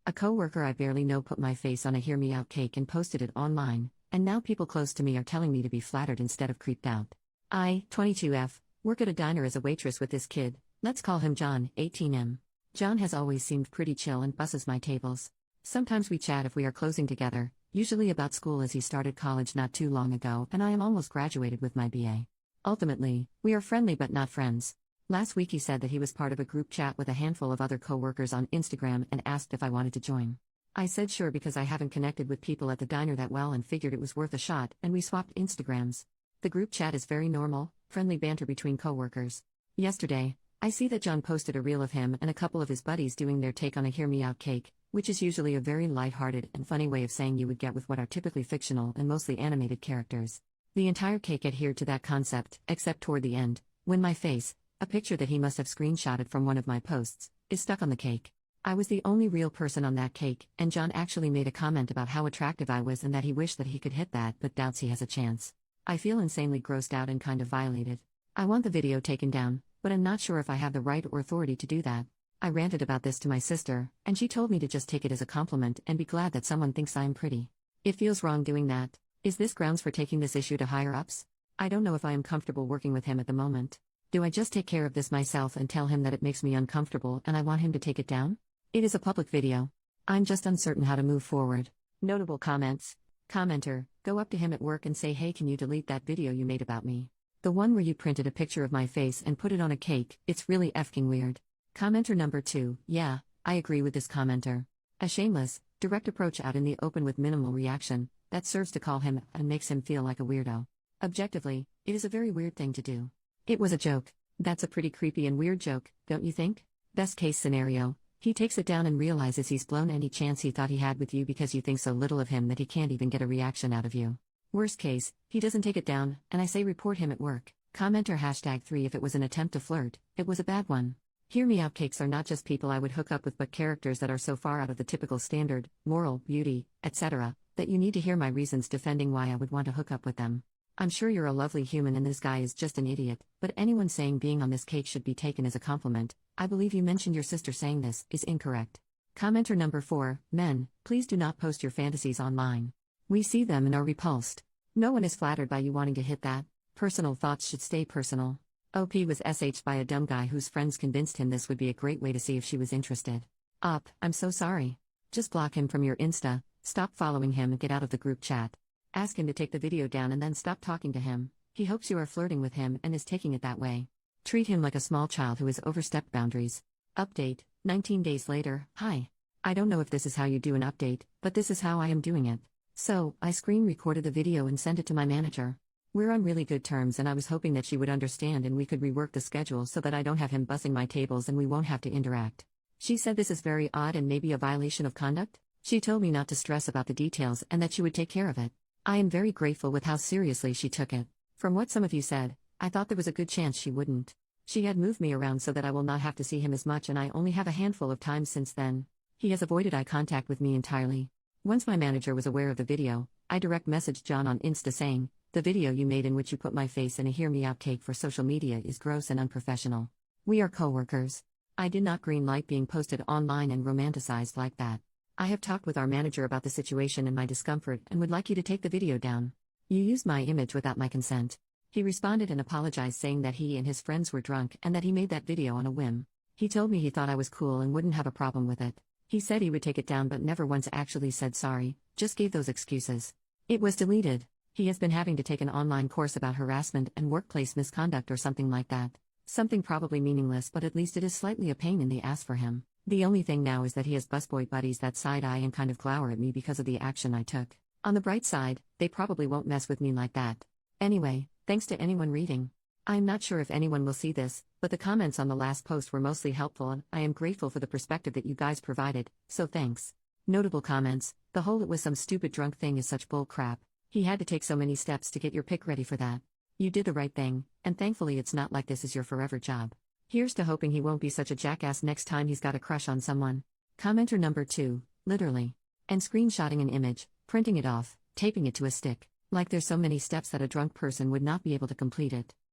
A coworker I barely know put my face on a hear me out cake and posted it online, and now people close to me are telling me to be flattered instead of creeped out. I, 22F, work at a diner as a waitress with this kid, let's call him John, 18M. John has always seemed pretty chill and busses my tables. Sometimes we chat if we are closing together, usually about school as he started college not too long ago and I am almost graduated with my BA. Ultimately, we are friendly but not friends. Last week he said that he was part of a group chat with a handful of other coworkers on Instagram and asked if I wanted to join. I said sure because I haven't connected with people at the diner that well and figured it was worth a shot, and we swapped Instagrams. The group chat is very normal, friendly banter between coworkers. Yesterday, I see that John posted a reel of him and a couple of his buddies doing their take on a hear me out cake, which is usually a very lighthearted and funny way of saying you would get with what are typically fictional and mostly animated characters. The entire cake adhered to that concept, except toward the end, when my face, a picture that he must have screenshotted from one of my posts, is stuck on the cake. I was the only real person on that cake, and John actually made a comment about how attractive I was and that he wished that he could hit that but doubts he has a chance. I feel insanely grossed out and kind of violated. I want the video taken down, but I'm not sure if I have the right or authority to do that. I ranted about this to my sister, and she told me to just take it as a compliment and be glad that someone thinks I'm pretty. It feels wrong doing that. Is this grounds for taking this issue to higher ups? I don't know if I am comfortable working with him at the moment. Do I just take care of this myself and tell him that it makes me uncomfortable and I want him to take it down? It is a public video. I'm just uncertain how to move forward. Notable comments. Commenter, go up to him at work and say, hey, can you delete that video you made about me? The one where you printed a picture of my face and put it on a cake, it's really effing weird. Commenter number 2, yeah, I agree with this commenter. A shameless, direct approach out in the open with minimal reaction, that serves to call him and makes him feel like a weirdo. Objectively, it is a very weird thing to do. It was a joke. That's a pretty creepy and weird joke, don't you think? Best case scenario, he takes it down and realizes he's blown any chance he thought he had with you because you think so little of him that he can't even get a reaction out of you. Worst case, he doesn't take it down, and I say report him at work. Commenter #3 if it was an attempt to flirt, it was a bad one. Hear me out cakes are not just people I would hook up with but characters that are so far out of the typical standard, moral, beauty, etc., that you need to hear my reasons defending why I would want to hook up with them. I'm sure you're a lovely human and this guy is just an idiot, but anyone saying being on this cake should be taken as a compliment, I believe you mentioned your sister saying this, is incorrect. Commenter number 4, men, please do not post your fantasies online. We see them and are repulsed. No one is flattered by you wanting to hit that. Personal thoughts should stay personal. OP was SH'd by a dumb guy whose friends convinced him this would be a great way to see if she was interested. I'm so sorry. Just block him from your Insta, stop following him and get out of the group chat. Ask him to take the video down and then stop talking to him. He hopes you are flirting with him and is taking it that way. Treat him like a small child who has overstepped boundaries. Update, 19 days later, hi. I don't know if this is how you do an update, but this is how I am doing it. So, I screen recorded the video and sent it to my manager. We're on really good terms and I was hoping that she would understand and we could rework the schedule so that I don't have him bussing my tables and we won't have to interact. She said this is very odd and maybe a violation of conduct. She told me not to stress about the details and that she would take care of it. I am very grateful with how seriously she took it. From what some of you said, I thought there was a good chance she wouldn't. She had moved me around so that I will not have to see him as much and I only have a handful of times since then. He has avoided eye contact with me entirely. Once my manager was aware of the video, I direct messaged John on Insta saying, the video you made in which you put my face in a hear me out cake for social media is gross and unprofessional. We are coworkers. I did not green light being posted online and romanticized like that. I have talked with our manager about the situation and my discomfort and would like you to take the video down. You used my image without my consent. He responded and apologized saying that he and his friends were drunk and that he made that video on a whim. He told me he thought I was cool and wouldn't have a problem with it. He said he would take it down but never once actually said sorry, just gave those excuses. It was deleted. He has been having to take an online course about harassment and workplace misconduct or something like that. Something probably meaningless but at least it is slightly a pain in the ass for him. The only thing now is that he has busboy buddies that side-eye and kind of glower at me because of the action I took. On the bright side, they probably won't mess with me like that. Anyway, thanks to anyone reading. I'm not sure if anyone will see this, but the comments on the last post were mostly helpful and I am grateful for the perspective that you guys provided, so thanks. Notable comments, the whole it was some stupid drunk thing is such bull crap. He had to take so many steps to get your pic ready for that. You did the right thing, and thankfully it's not like this is your forever job. Here's to hoping he won't be such a jackass next time he's got a crush on someone. Commenter number 2, literally. And screenshotting an image, printing it off, taping it to a stick. Like there's so many steps that a drunk person would not be able to complete it.